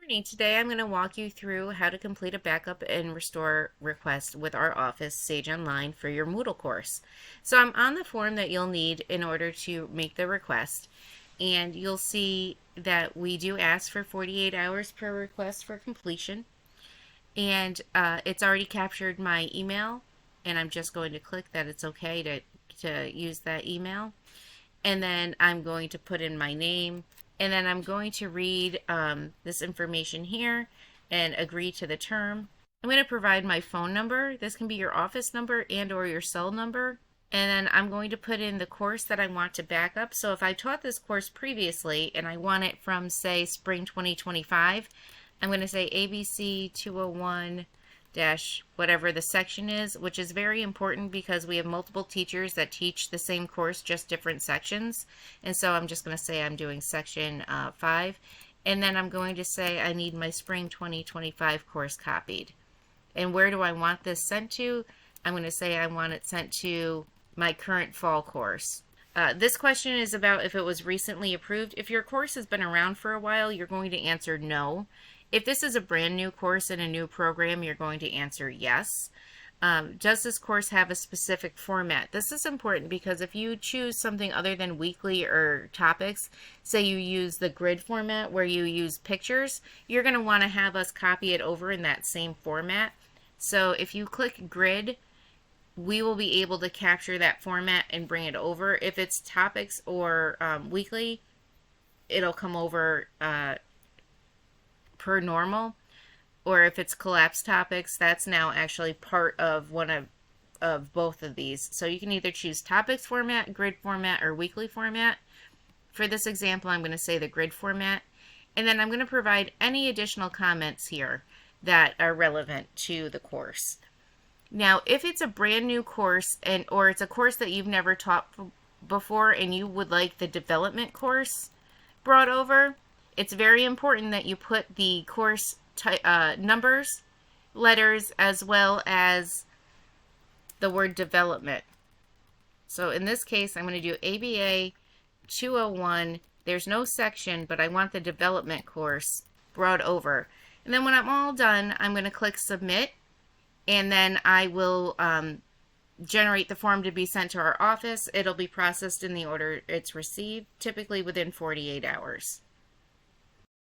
Morning. Today I'm going to walk you through how to complete a backup and restore request with our Office Sage Online for your Moodle course. So I'm on the form that you'll need in order to make the request, and you'll see that we do ask for 48 hours per request for completion, and it's already captured my email, and I'm just going to click that it's okay to use that email, and then I'm going to put in my name, and then I'm going to read this information here and agree to the term. I'm going to provide my phone number. This can be your office number and or your cell number. And then I'm going to put in the course that I want to back up. So if I taught this course previously and I want it from, say, spring 2025, I'm going to say ABC 201 dash whatever the section is, which is very important because we have multiple teachers that teach the same course, just different sections. And so I'm just going to say I'm doing section 5. And then I'm going to say I need my spring 2025 course copied. And where do I want this sent to? I'm going to say I want it sent to my current fall course. This question is about if it was recently approved. If your course has been around for a while, you're going to answer no. If this is a brand new course in a new program, you're going to answer yes. Does this course have a specific format? This is important because if you choose something other than weekly or topics, say you use the grid format where you use pictures, you're going to want to have us copy it over in that same format. So if you click grid, we will be able to capture that format and bring it over. If it's topics or weekly, it'll come over per normal. Or if it's collapsed topics, that's now actually part of one of both of these. So you can either choose topics format, grid format, or weekly format. For this example, I'm going to say the grid format. And then I'm going to provide any additional comments here that are relevant to the course. Now, if it's a brand new course or it's a course that you've never taught before and you would like the development course brought over, it's very important that you put the course numbers, letters, as well as the word development. So in this case, I'm going to do ABA 201. There's no section, but I want the development course brought over. And then when I'm all done, I'm going to click submit. And then I will generate the form to be sent to our office. It'll be processed in the order it's received, typically within 48 hours.